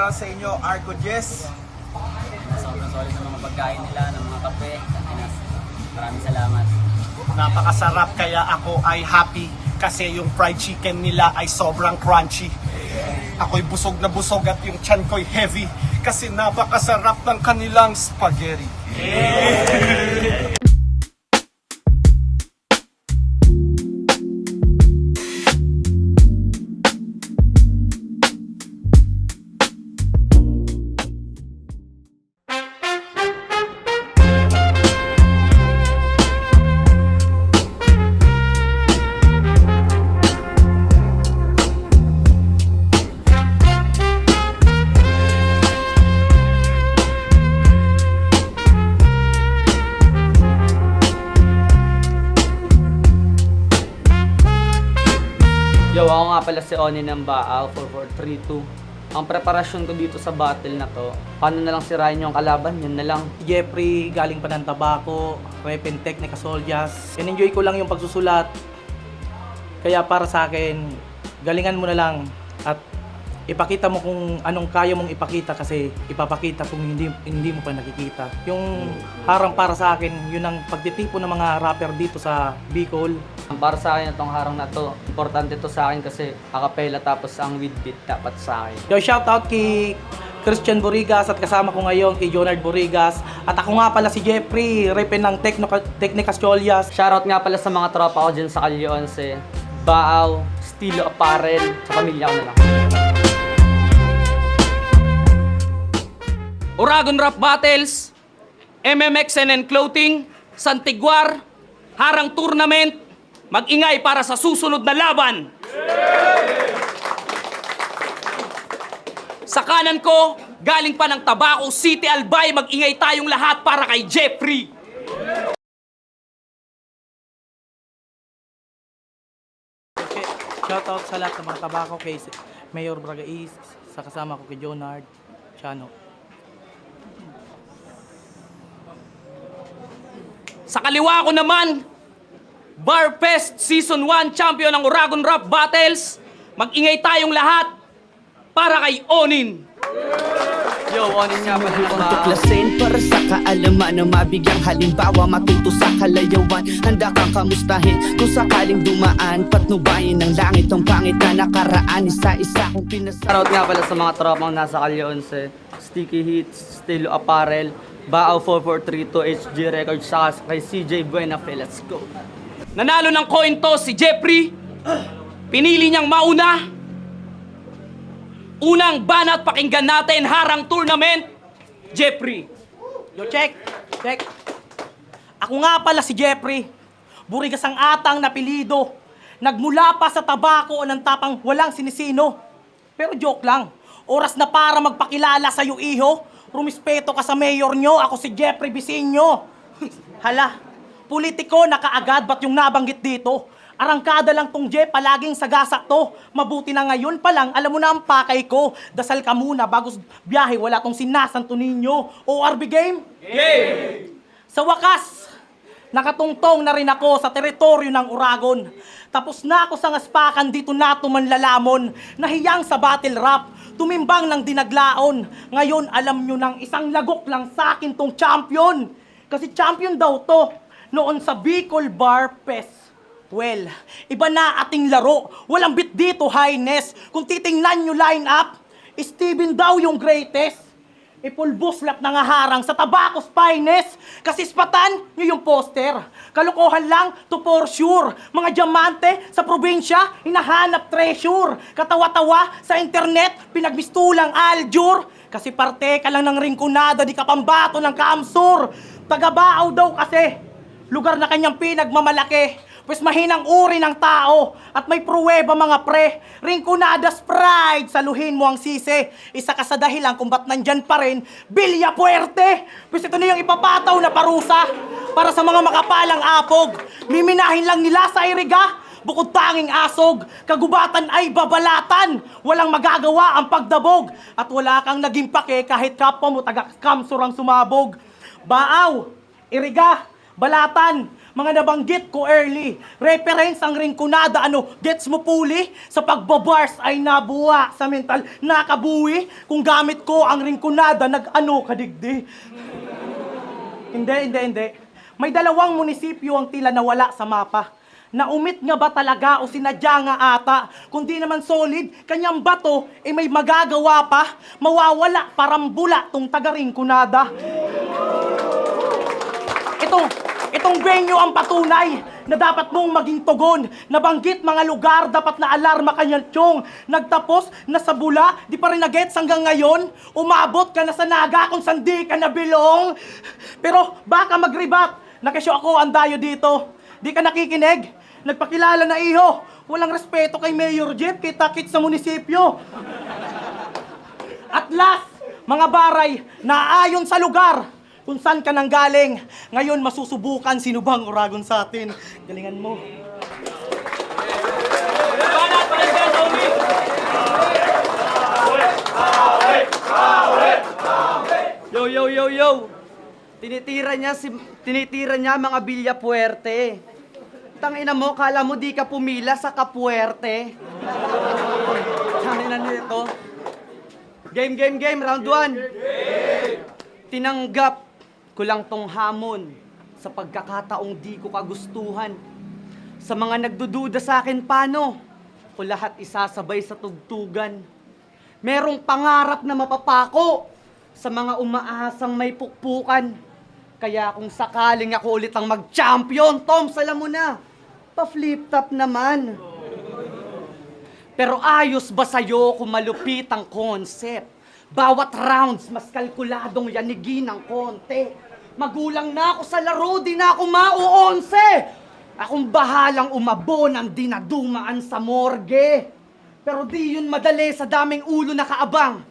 para sa inyo, Arco Jess. Sobrang solid ng mga pagkain nila, ng mga kape. Maraming salamat. Napakasarap kaya ako ay happy kasi yung fried chicken nila ay sobrang crunchy. Ako'y busog na busog at yung tiyan ko'y heavy kasi napakasarap ng kanilang spaghetti. Yo, ako nga pala si Oni ng Baaw, 4432. Ang preparasyon ko dito sa battle na to, paano na lang sirahin yung kalaban, yun na lang. Jeffrey, galing pa ng Tabaco, Weapon Technica Soldiers. In-enjoy ko lang yung pagsusulat. Kaya para sa akin, galingan mo na lang at ipakita mo kung anong kaya mong ipakita kasi ipapakita kung hindi mo pa nakikita. Yung harang para sa akin, yun ang pagtitipo ng mga rapper dito sa Bicol. Para sa akin itong harang na to, importante to sa akin kasi acapella tapos ang with beat dapat sa akin. Yo, shout out kay Christian Borigas at kasama ko ngayon kay Jonard Borigas. At ako nga pala si Jeffrey, repen ng Technica Soldiers. Shoutout nga pala sa mga tropa ko dyan sa Calle 11, Baaw, Estilo Apparel, sa pamilya ko na lang. Uragon Rap Battles, MMXNN Clothing, Santiguar, Harang Tournament, mag-ingay para sa susunod na laban. Sa kanan ko, galing pa ng Tabaco City, Albay, mag-ingay tayong lahat para kay Jeffrey. Okay, shout out sa lahat ng mga Tabaco kay Mayor Braga East, sa kasama ko kay Jonard, Chano. Sa kaliwa ko naman, Barfest Season 1 champion ng Uragon Rap Battles. Mag-ingay tayong lahat para kay Onin. Yo, Onin nga pala ng Baaw. Tuklasin para sa kaalaman na mabigyang halimbawa matuto sa kalayawan. Handa kang kamustahin kung sakaling dumaan patnubayin ng langit ang pangit na nakaraan. Isa-isa kong pinasa. Shoutout nga pala sa mga tropang nasa Calle 11, Sticky Hits, Estilo Apparel, Baaw 4432, HG Records, saka kay CJ Buenafe. Let's go! Nanalo ng coin toss si Jeffrey. Pinili niyang mauna. Unang banat, pakinggan natin, Harang Tournament, Jeffrey. Yo, check! Ako nga pala si Jeffrey. Burigas ang atang napilido. Nagmula pa sa Tabaco o ng tapang walang sinisino. Pero joke lang. Oras na para magpakilala sa'yo, iho. Rumispeto ka sa mayor nyo. Ako si Jeffrey Bisinyo. Hala, politiko na kaagad ba't yung nabanggit dito? Arangkada lang tong Jeff, palaging sagasa to. Mabuti na ngayon pa lang, alam mo na ang pakay ko. Dasal ka muna bago biyahe, wala tong sinasanto ninyo. ORB game? Game! Sa wakas, nakatungtong na rin ako sa teritoryo ng Uragon. Tapos na ako sa ngaspakan dito na manlalamon. Nahiyang sa battle rap, tumimbang ng dinaglaon. Ngayon alam nyo nang isang lagok lang sa akin tong champion. Kasi champion daw to noon sa Bicol Bar Fest. Well, iba na ating laro. Walang bit dito, Highness. Kung titingnan nyo line up, Steven daw yung greatest. Ipulbos-lap na nga harang sa Tabaco's finest. Kasi spatan nyo yung poster. Kalokohan lang to for sure. Mga diamante sa probinsya, hinahanap treasure. Katawa-tawa sa internet, pinagmistulang aljur. Kasi parte ka lang ng ringkunada, di ka pambato ng kaamsur. Taga-Baaw daw kasi, lugar na kanyang pinagmamalaki. Pues mahinang uri ng tao at may pruweba mga pre. Ringkunadas pride, saluhin mo ang sisi. Isa ka sa dahilan kung ba't nandyan pa rin, Villa Puerte. Pues ito na yung ipapataw na parusa para sa mga makapalang apog. Miminahin lang nila sa iriga, bukod tanging asog. Kagubatan ay babalatan, walang magagawa ang pagdabog. At wala kang naging pake kahit kapwa mo taga-kamsur ang sumabog. Baaw, iriga, Balatan, mga nabanggit ko early. Reference ang ringkunada, gets mo puli? Sa pagbabars ay nabuwa, sa mental nakabuwi. Kung gamit ko ang ringkunada, kadigdi. Hindi. May dalawang munisipyo ang tila nawala sa mapa. Naumit nga ba talaga o sinadya nga ata? Kung di naman solid, kanyang bato, may magagawa pa. Mawawala, parambula, tong taga-ringkunada. Itong venue ang patunay na dapat mong maging tugon. Nabanggit mga lugar, dapat na alarma kanyang tiyong. Nagtapos na sa bula, di pa rin nagets hanggang ngayon. Umabot ka na sa naga kung sandi ka nabilong. Pero baka mag-rebat, nakasyo ako ang dayo dito. Di ka nakikinig, nagpakilala na iho. Walang respeto kay Mayor Jeff, kay takit sa munisipyo. At last, mga baray, naayon sa lugar kung saan ka nang galing. Ngayon masusubukan sino bang uragon sa atin. Galingan mo. Yo. Tinitira niya mga Villa Puerte. Tangina mo, kala mo di ka pumila sa Kapuerte. Tangina nito. Game, round 1. Tinanggap ko lang tong hamon sa pagkakataong di ko kagustuhan. Sa mga nagdududa sa akin, paano ko lahat isasabay sa tugtugan? Merong pangarap na mapapako sa mga umaasang may pukpukan. Kaya kung sakaling ako ulit ang mag-champion, Tom, alam mo na, pa-flip top naman. Pero ayos ba sa'yo kung malupit ang concept? Bawat rounds, mas kalkuladong yanigin ng konti. Magulang na ako sa laro, di na ako mauonse. Akong bahalang umabon ang dinadumaan sa morgue. Pero di yun madali sa daming ulo na kaabang.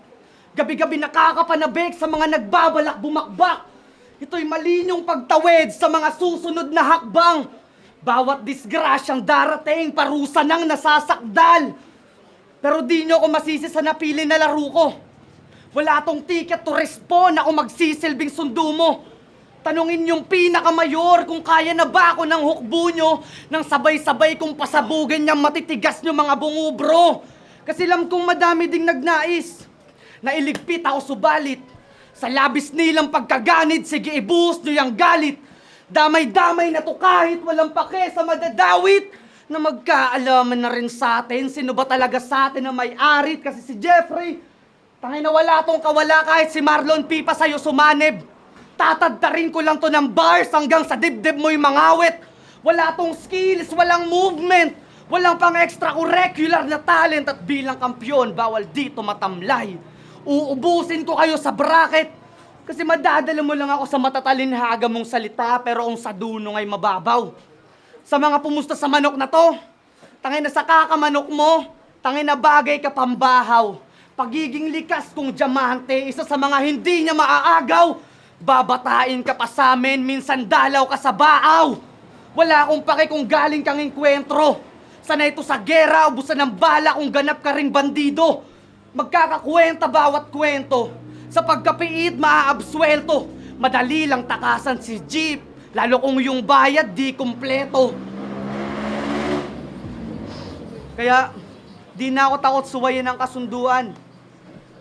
Gabi-gabi nakakapanabik sa mga nagbabalak bumakbak. Ito'y malinyong pagtawid sa mga susunod na hakbang. Bawat disgrasyang darating, parusa ng nasasakdal. Pero di nyo ako masisi sa napili na laro ko. Wala tong ticket to respond, ako magsisilbing sundo mo. Tanungin yung pinakamayor kung kaya na ba ako ng hukbo nyo nang sabay-sabay kong pasabugan niyang matitigas nyo mga bungubro. Kasi alam kong madami ding nagnais. Nailigpit ako subalit. Sa labis nilang pagkaganid, sige ibuhos nyo yung galit. Damay-damay na to kahit walang pake sa madadawit. Na magkaalaman na rin sa atin, sino ba talaga sa atin na may-arit? Kasi si Jeffrey, tangay na wala tong kawala kahit si Marlon Pipa sa'yo sumanib. Tatadtarin ko lang to ng bars hanggang sa dibdib mo'y mangawit. Wala tong skills, walang movement, walang pang extracurricular na talent at bilang kampyon, bawal dito matamlay. Uubusin ko kayo sa bracket kasi madadala mo lang ako sa matatalinhaga mong salita pero ang sa dunong ay mababaw. Sa mga pumusta sa manok na to, tangay na sa kakamanok mo, tangay na bagay ka pambahaw. Pagiging likas kong diamante, isa sa mga hindi niya maaagaw. Babatain ka pa sa amin, minsan dalaw ka sa baaw. Wala akong pake kung galing kang enkwentro. Sanay ito sa gera, ubusan ng bala kung ganap ka ring bandido. Magkakakwenta bawat kwento. Sa pagkapiit, maaabswelto. Madali lang takasan si Jeep, lalo kung yung bayad di kumpleto. Kaya, di na ako takot suwayin ang kasunduan.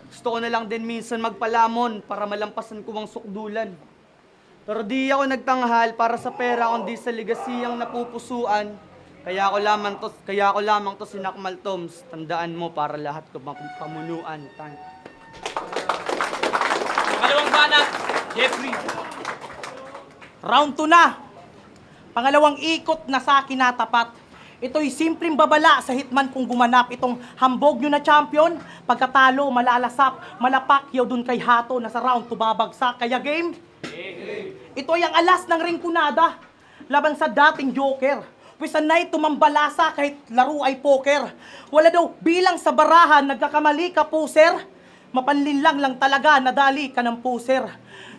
Gusto ko na lang din minsan magpalamon para malampasan ko ang sukdulan. Pero di ako nagtanghal para sa pera kundi sa ligasiyang napupusuan. Kaya ako lamang to sinakmal, Toms. Tandaan mo para lahat ko pamunuan. Pangalawang banat, Jeffrey. Round 2 na. Pangalawang ikot na sa akin natapat. Ito'y simpleng babala sa hitman kung gumanap. Itong hambog nyo na champion, pagkatalo, malalasap, malapakyaw dun kay Hato na sa round tumabagsak. Kaya game? Ito ay ang alas ng ringkunada laban sa dating Joker. Wisanay tumambalasa kahit laro ay poker. Wala daw bilang sa barahan, nagkakamali ka puser. Mapanlinlang lang talaga, nadali ka ng puser.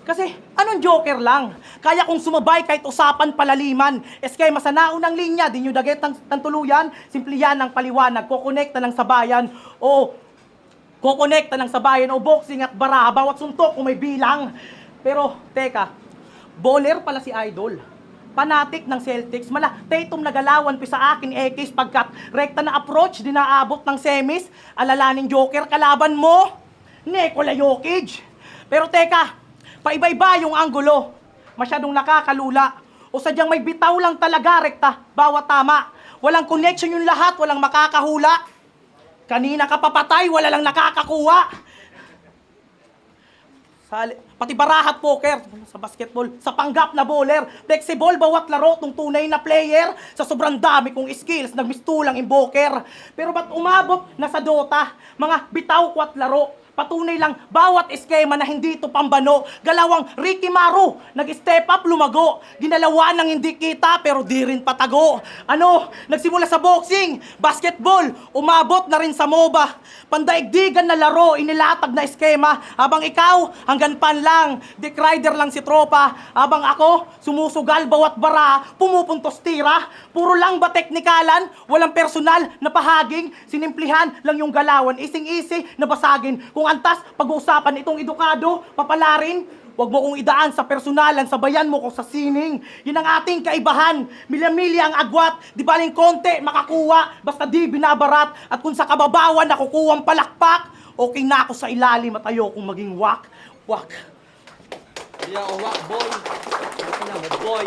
Kasi, anong Joker lang? Kaya kung sumabay kahit usapan palaliman. Eskema sa naunang linya, di nyo daget ng tuluyan. Simple yan ang paliwanag, kukonekta ng sabayan. O, kukonekta ng sabayan o boxing at bara. Bawat suntok kung may bilang. Pero, teka, bowler pala si Idol. Fanatic ng Celtics, mala Tatum na galawan pi sa akin Ekis pagkat rekta na approach, di naabot ng semis, alalaning Joker kalaban mo, Nikola Jokic. Pero teka, paiba-iba yung anggulo, masyadong nakakalula, o sadyang may bitaw lang talaga rekta, bawat tama, walang connection yung lahat, walang makakahula. Kanina ka papatay, wala lang nakakakuha. Pati barahat poker sa basketball, sa panggap na bowler, flexible bawat laro tong tunay na player, sa sobrang dami kong skills, nagmistulang invoker. Pero ba't umabot na sa Dota, mga bitaw kwat laro, patunay lang bawat eskema na hindi ito pambano. Galawang Ricky Maru, nag-step up lumago, ginalawa ng hindi kita pero di rin patago. Ano, nagsimula sa boxing, basketball, umabot na rin sa MOBA. Pandaigdigan na laro, inilatag na eskema. Habang ikaw, hanggang pan lang, Dick Rider lang si tropa. Habang ako, sumusugal bawat bara, pumupuntos tira. Puro lang ba teknikalan, walang personal na pahaging, sinimplihan lang yung galawan, ising-isi na basagin. Kung antas, pag-uusapan itong edukado, papalarin, huwag mo kong idaan sa personalan, sabayan mo ko sa sining. Yun ang ating kaibahan, milya-milya ang agwat, di baling konti makakuha, basta di binabarat. At kung sa kababawan nakukuha ang palakpak, okay na ako sa ilalim at ayokong maging wak. Hindi ako wak, boy. Ano na mo, boy?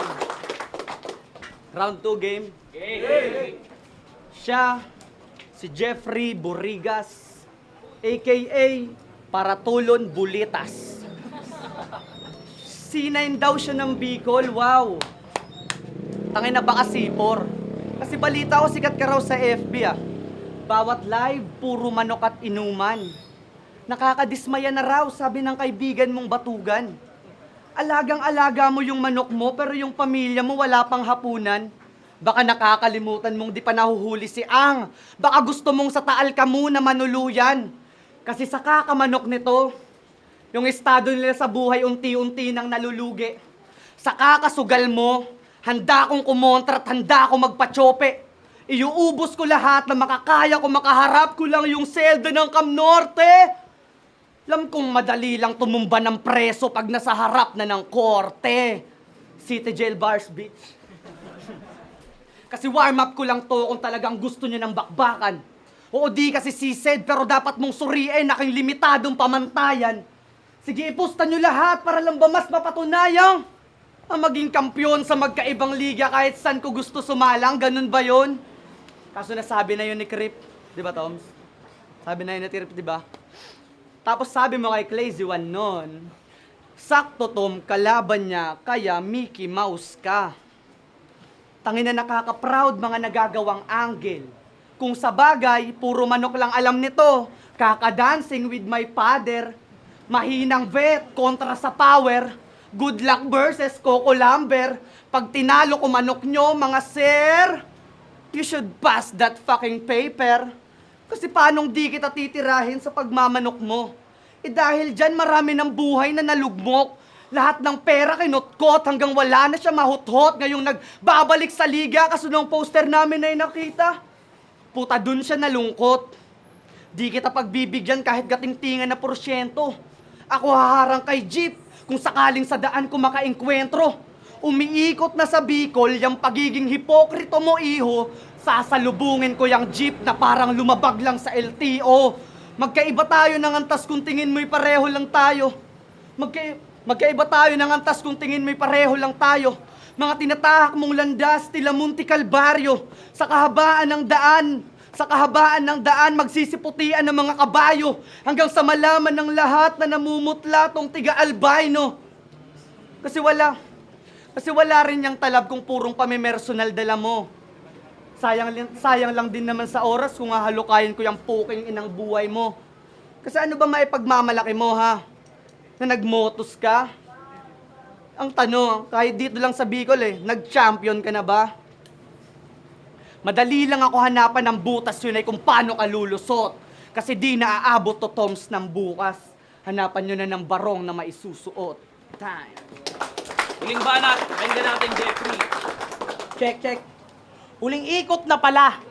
Round 2 game. Siya, si Jeffrey Burigas, a.k.a. Paratulon Bulitas. C9 daw siya ng Bicol, wow. Tangin na baka sipor. Kasi balita ko sikat ka raw sa FB ah. Bawat live, puro manok at inuman. Nakakadismaya na raw, sabi ng kaibigan mong batugan. Alagang-alaga mo yung manok mo, pero yung pamilya mo wala pang hapunan. Baka nakakalimutan mong di pa nahuhuli si Ang. Baka gusto mong sa taal ka muna manuluyan. Kasi sa kakamanok nito, yung estado nila sa buhay unti-unti nang nalulugi. Sa kakasugal mo, handa akong kumontra at handa akong magpatsope. Iuubos ko lahat na makakaya ko, makaharap ko lang yung selda ng Camnorte. Alam kong madali lang tumumba ng preso pag nasa harap na ng korte. City Jail Bars Beach. Kasi warm up ko lang to kung talagang gusto niyo ng bakbakan. Oo, di kasi sised, pero dapat mong suriin na aking limitadong pamantayan. Sige, ipusta nyo lahat para lang ba mas mapatunayang ang maging kampyon sa magkaibang liga kahit saan ko gusto sumalang, ganun ba yun? Kaso nasabi na yun ni Crip, di ba Toms? Sabi na yun ni Crip, di ba? Tapos sabi mo kay Crazy One nun, sakto Tom, kalaban niya, kaya Mickey Mouse ka. Tangin na nakaka-proud mga nagagawang angle. Kung sa bagay, puro manok lang alam nito. Kaka-dancing with my father. Mahinang vet kontra sa power. Good luck versus Coco Lumber. Pag tinalo ko manok nyo, mga sir, you should pass that fucking paper. Kasi paanong di kita titirahin sa pagmamanok mo? Eh dahil dyan marami ng buhay na nalugmok. Lahat ng pera kinutkot hanggang wala na siya mahuthot. Ngayong nagbabalik sa liga kasunong poster namin ay nakita. Puta, dun siya nalungkot. Di kita pagbibigyan kahit gatingtingan na porsyento. Ako haharang kay Jeep kung sakaling sa daan ko makaengkwentro. Umiikot na sa Bicol, yung pagiging hipokrito mo, iho. Sasalubungin ko yung Jeep na parang lumabag lang sa LTO. Magkaiba tayo ng antas kung tingin mo'y pareho lang tayo. Magkaiba tayo ng antas kung tingin mo'y pareho lang tayo. Mga tinatahak mong landas, tila Munti Kalbaryo. Sa kahabaan ng daan, magsisiputian ng mga kabayo. Hanggang sa malaman ng lahat na namumutla tong tiga-albino. Kasi wala rin yung talab kung purong pamimersonal dala mo. Sayang lang din naman sa oras kung hahalukayin ko yung puking inang buhay mo. Kasi ano ba maipagmamalaki mo ha? Na nagmotos ka? Ang tanong, kahit dito lang sa Bicol nag-champion ka na ba? Madali lang ako hanapan ng butas yun ay kung paano ka lulusot. Kasi di naaabot to Toms ng bukas. Hanapan nyo na ng barong na maisusuot. Time. Huling banat, pakinggan natin Jeffrey. Check. Uling ikot na pala.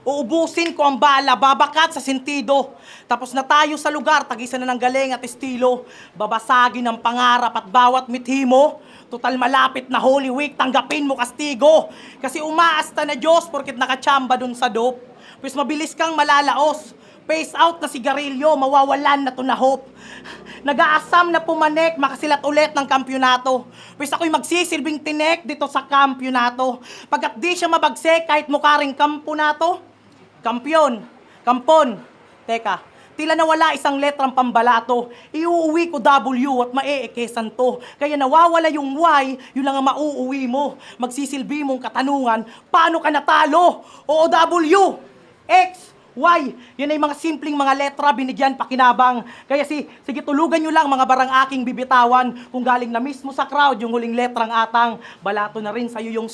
Uubusin ko ang bala, babakat sa sentido. Tapos na tayo sa lugar, tagisan na ng galing at estilo. Babasagin ang pangarap at bawat mithi mo. Total malapit na Holy Week, tanggapin mo kastigo. Kasi umaasta na Diyos porkit nakachamba dun sa dope. Pues mabilis kang malalaos. Face out na sigarilyo, mawawalan na to na hope. Nag-aasam na pumanek, makasilat ulit ng kampyonato. Pues ako'y magsisilbing tinek dito sa kampyonato. Pagkat di siya mabagsek kahit mukha ring kampo nato. Kampyon, kampon. Teka, tila nawala isang letrang pambalato. Iuuwi ko W at maeekesan to. Kaya nawawala yung Y, yun lang ang mauuwi mo. Magsisilbi mong katanungan, paano ka natalo? O W, X, Y, yan ay mga simpleng mga letra binigyan pakinabang. Kaya sige tulugan nyo lang mga barang aking bibitawan. Kung galing na mismo sa crowd yung huling letrang atang, balato na rin sa'yo yung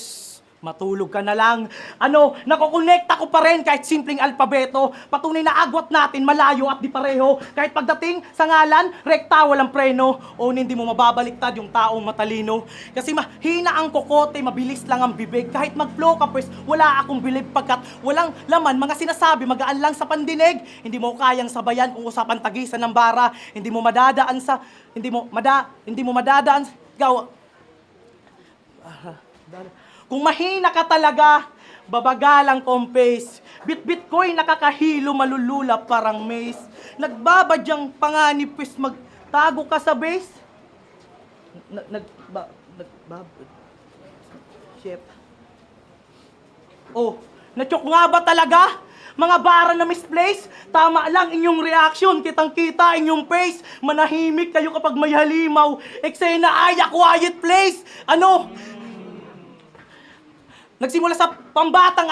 matulog ka na lang. Nakokonekta ko pa rin kahit simpleng alpabeto. Patunay na agwat natin malayo at di pareho. Kahit pagdating sa ngalan, rekta walang preno. O hindi mo mababaliktad yung taong matalino. Kasi mahina ang kokote, mabilis lang ang bibig. Kahit mag-flow ka pues, wala akong bilib pagkat walang laman. Mga sinasabi, magaan lang sa pandinig. Hindi mo kayang sabayan kung usapan tagisan ng bara. Hindi mo madadaan sa... Hindi mo madadaan... Kung mahina ka talaga, babagalang kong pace. Bit-bit ko'y nakakahilo, malululap parang maze. Nagbabadyang panganipis, magtago ka sa base. Shit. Oh, natsok nga ba talaga? Mga bara na misplace, tama lang inyong reaction, kitang-kita inyong face. Manahimik kayo kapag may halimaw. Eksena ay a quiet place. Nagsimula sa pambatang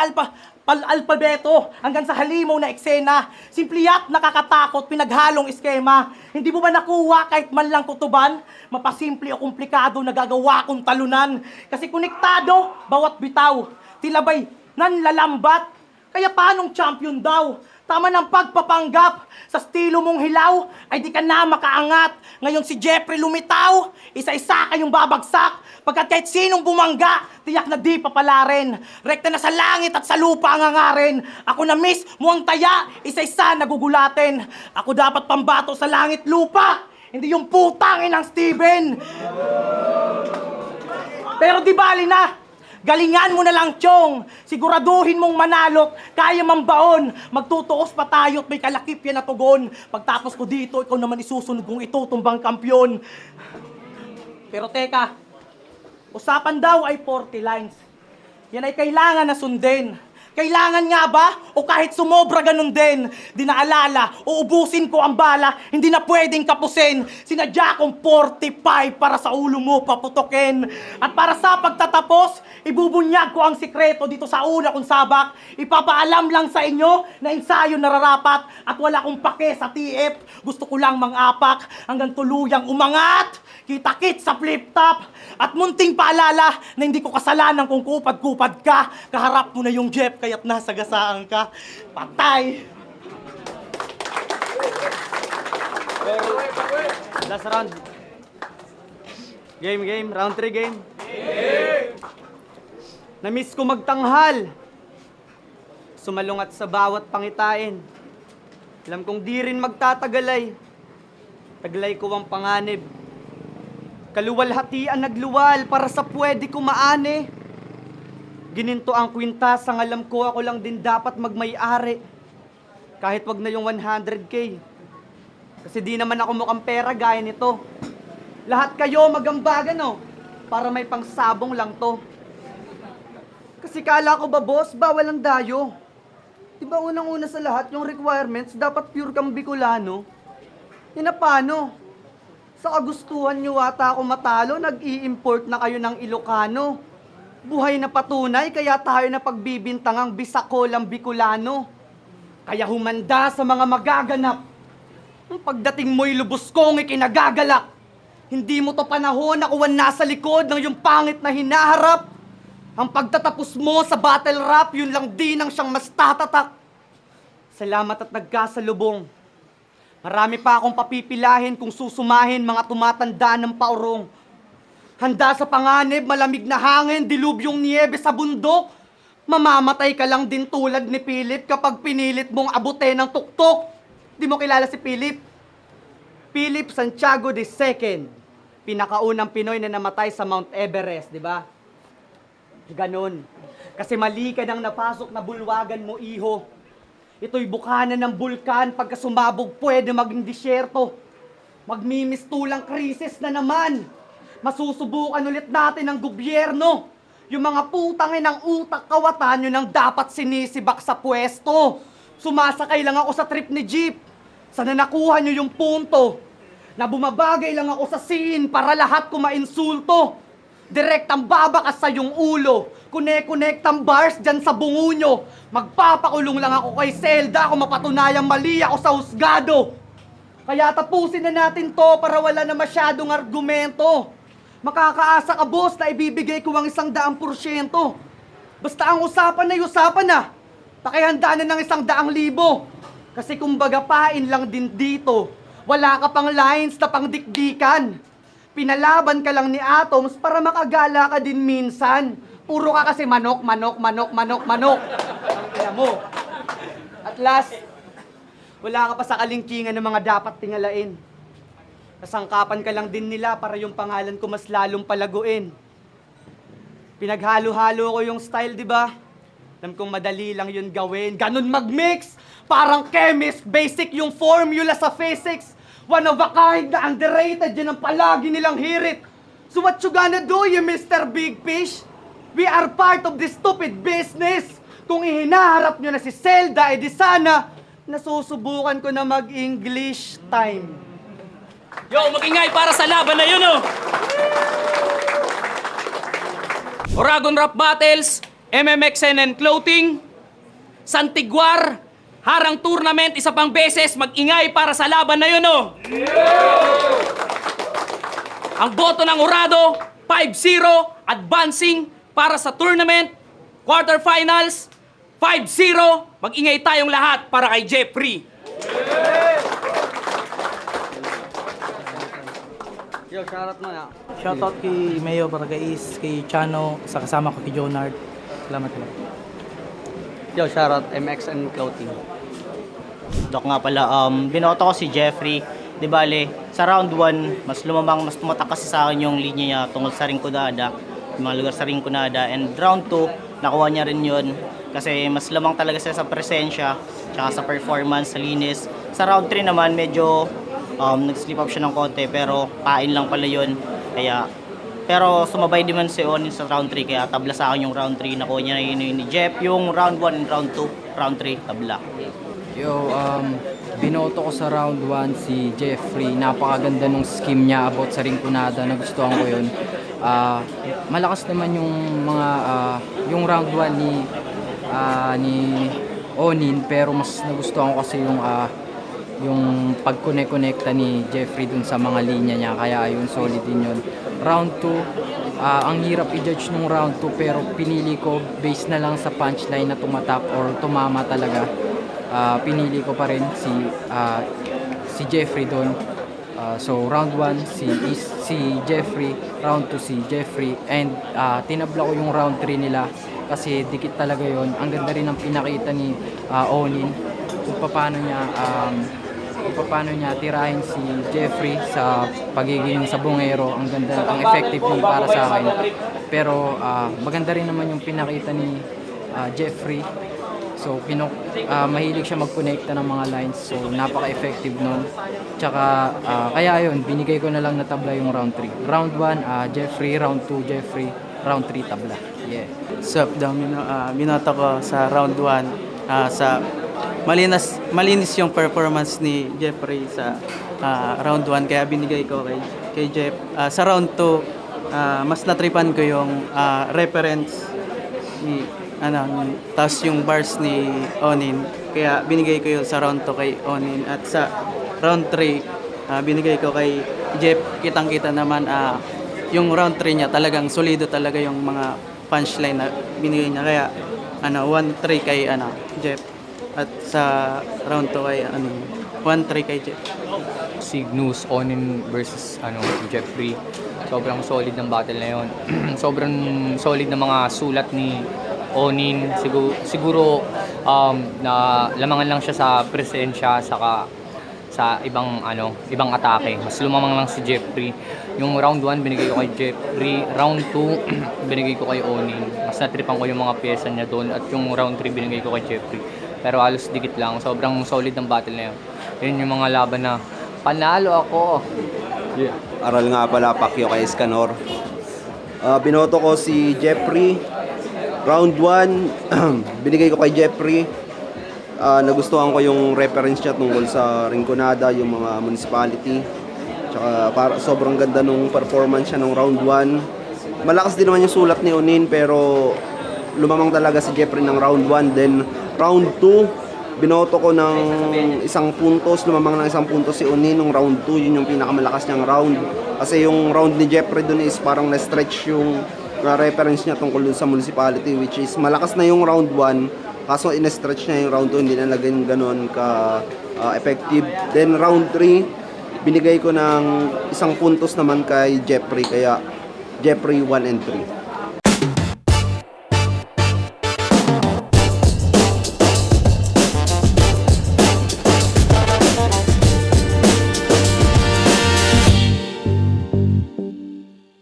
alpabeto hanggang sa halimaw na eksena. Simple at nakakatakot, pinaghalong eskema. Hindi mo ba nakuha kahit man lang kutuban? Mapasimple o komplikado, nagagawa kong talunan. Kasi konektado, bawat bitaw. Tilabay, nanlalambat. Kaya paanong champion daw? Tama ng pagpapanggap. Sa estilo mong hilaw, ay di ka na makaangat. Ngayon si Jeffrey lumitaw, isa-isa kayong babagsak. Pagkat kahit sinong bumangga, tiyak na di papalarin. Rekta na sa langit at sa lupa ang hangarin. Ako na miss mo ang taya, isa-isa nagugulatin. Ako dapat pambato sa langit lupa, hindi yung putangin ng Steven. Pero di bali na. Galingan mo na lang, Chong. Siguraduhin mong manalot, kaya mambaon. Magtutuos pa tayo at may kalakip yan na tugon. Pagtapos ko dito, ikaw naman isusunod kong itutumbang kampyon. Pero teka, usapan daw ay 40 lines. Yan ay kailangan na sundin. Kailangan nga ba? O kahit sumobra ganun din? Di naalala, uubusin ko ang bala, hindi na pwedeng kapusin. Sinadya kong 45 para sa ulo mo paputokin. At para sa pagtatapos, ibubunyag ko ang sikreto dito sa una kong sabak. Ipapaalam lang sa inyo na ensayo nararapat at wala kong pake sa TF. Gusto ko lang mangapak hanggang tuluyang umangat. Kita-kit sa flip-top. At munting paalala na hindi ko kasalanan kung kupad-kupad ka. Kaharap mo na yung Jeff kaya't nasagasaan ka. Patay! Last round. Game. Round 3 game. Na-miss ko magtanghal. Sumalungat sa bawat pangitain. Alam kong di rin magtatagalay. Taglay ko ang panganib. Kaluwalhatian nagluwal para sa pwede ko maane. Gininto ang kwintas, ang alam ko ako lang din dapat magmay-ari. Kahit wag na yung 100K. Kasi di naman ako mukhang pera gaya nito. Lahat kayo magambagan para may pangsabong lang to. Kasi kala ko ba boss, bawal ang dayo. Diba unang-una sa lahat yung requirements, dapat pure kang Bicolano. Yan na paano? Sa kagustuhan nyo ata ako matalo, nag-i-import na kayo ng Ilocano. Buhay na patunay, kaya tayo na pagbibintangang Bisacolang Bicolano. Kaya humanda sa mga magaganap. Ang pagdating mo'y lubos kong ikinagagalak. Hindi mo to panahon na kuwan nasa likod ng yung pangit na hinaharap. Ang pagtatapos mo sa battle rap, yun lang din ang siyang mas tatatak. Salamat at nagkasalubong. Marami pa akong papipilahin kung susumahin mga tumatanda ng paurong. Handa sa panganib, malamig na hangin, dilubyong niebe sa bundok. Mamamatay ka lang din tulad ni Philip kapag pinilit mong abutin ng tuktok. Di mo kilala si Philip? Philip Santiago II. pinakaunang Pinoy na namatay sa Mount Everest, di ba? Ganon. Kasi mali ka nang napasok na bulwagan mo, iho. Ito'y bukana ng bulkan, pagka sumabog pwede maging disyerto. Magmimistulang krisis na naman. Masusubukan ulit natin ng gobyerno. Yung mga putangin ng utak kawatan, yun ang dapat sinisibak sa pwesto. Sumasakay lang ako sa trip ni Jeep. Sana nakuha nyo yung punto. Na bumabagay lang ako sa scene para lahat ko mainsulto. Direktang babakas sa yung ulo. Kune-connect ang bars dyan sa bungo nyo. Magpapakulong lang ako kay Zelda kung mapatunayang mali ako sa husgado. Kaya tapusin na natin to para wala na masyadong argumento. Makakaasa ka, boss, na ibibigay ko ang 100%. Basta ang usapan na usapan na. Pakihanda na ng 100,000. Kasi kumbaga pain lang din dito. Wala ka pang lines na pangdikdikan. Pinalaban ka lang ni Atoms para makagala ka din minsan. Puro ka kasi manok. Ang ina mo. At last, wala ka pa sa kalingkingan ng mga dapat tingalain. Kasangkapan ka lang din nila para yung pangalan ko mas lalong palaguin. Pinaghalo-halo ko yung style, di ba? Alam kong madali lang yun gawin. Ganun mag-mix! Parang chemist, basic yung formula sa physics. One of a kind na underrated, yun ang palagi nilang hirit. So what you gonna do, you Mr. Big Fish? We are part of this stupid business. Kung ihinaharap nyo na si Zelda, edi sana nasusubukan ko na mag-English time. Yo, mag-ingay para sa laban na yun, oh! Oragon Rap Battles, MMXN and Clothing, Santiguar, Harang Tournament, isa pang beses, mag-ingay para sa laban na yun, oh! Ang boto ng Orado, 5-0, advancing para sa tournament, quarterfinals, 5-0, mag-ingay tayong lahat para kay Jeffrey. Yo, shoutout mo na. Shoutout kay Mayo Baragais, kay Chano, sa kasama ko kay Jonard. Salamat. Yo, shoutout MXN Clothing. Dok nga pala, binoto ko si Jeffrey. Di bale, sa round 1, mas tumatak kasi sa akin yung linya niya tungkol sa Ringkunada, yung mga lugar sa Ringkunada. And round 2, nakuha niya rin yun. Kasi mas lamang talaga siya sa presensya, tsaka sa performance, sa linis. Sa round 3 naman, medyo nag-slip up siya ng konti, pero pain lang pala yun. Pero sumabay din man si Onin sa round 3, kaya tabla sa akin yung round 3. Nakuha niya na yun ni Jeff, yung round 1 and round 2, round 3, tabla. Yo, binoto ko sa round 1 si Jeffrey. Napakaganda nung scheme niya about sa Ringkunada. Nagustuhan ko yun. Malakas naman yung mga yung round 1 ni Onin, pero mas nagustuhan ko kasi yung pag-connect-connecta ni Jeffrey dun sa mga linya niya, kaya ayun, solid din yun. Round 2, ang hirap i-judge nung round 2, pero pinili ko based na lang sa punchline na tumatak or tumama talaga. Pinili ko pa rin si Jeffrey doon. So round 1 si Jeffrey, round 2 si Jeffrey, and tinabla ko yung round 3 nila kasi dikit talaga yon. Ang ganda rin ang pinakita ni Onin kung paano niya tirahin si Jeffrey sa pagiging sabongero. Ang ganda, ang effective niya para sa akin. Pero maganda rin naman yung pinakita ni Jeffrey. So, mahilig siya mag-connecta ng mga lines. So, napaka-effective nun. Tsaka, kaya yun, binigay ko na lang na tabla yung round 3. Round 1, Jeffrey. Round 2, Jeffrey. Round 3, tabla. Yeah. Sup, binoto ko sa round 1. Malinis yung performance ni Jeffrey sa round 1. Kaya binigay ko kay Jeff. Sa round 2, mas natripan ko yung reference ni tapos yung bars ni Onin, kaya binigay ko yun sa round 2 kay Onin. At sa round 3, binigay ko kay Jeff. Kitang-kita naman yung round 3 niya, talagang solido talaga yung mga punchline na binigay niya. Kaya 1-3 kay Jeff. At sa round 2 kay 1-3 kay Jeff. Cygnus, Onin versus Jeffrey. Sobrang solid ng battle na yun. Sobrang solid na mga sulat ni Onin. Siguro na lamangan lang siya sa presensya, saka sa ibang atake. Mas lumamang lang si Jeffrey. Yung round 1 binigay ko kay Jeffrey, round 2 binigay ko kay Onin. Mas natripan ko yung mga pyesa niya doon at yung round 3 binigay ko kay Jeffrey. Pero halos dikit lang. Sobrang solid ng battle na yun. Yun yung mga laban na panalo ako. Aral nga pala, Pacquiao kay Escanor. Binoto ko si Jeffrey. Round 1, binigay ko kay Jeffrey. Nagustuhan ko yung reference niya tungkol sa Rinconada, yung mga municipality. Tsaka sobrang ganda nung performance niya nung round 1. Malakas din naman yung sulat ni Onin, pero lumamang talaga si Jeffrey ng round 1. Then round 2, binoto ko ng isang puntos, lumamang ng isang puntos si Onin nung round 2. Yun yung pinakamalakas niyang round. Kasi yung round ni Jeffrey dun is parang na-stretch yung reference niya tungkol dun sa municipality, which is malakas na yung round 1. Kaso in-stretch niya yung round 2, hindi na laging ganun ka effective. Then round 3, binigay ko ng isang puntos naman kay Jeffrey, kaya Jeffrey 1 and 3.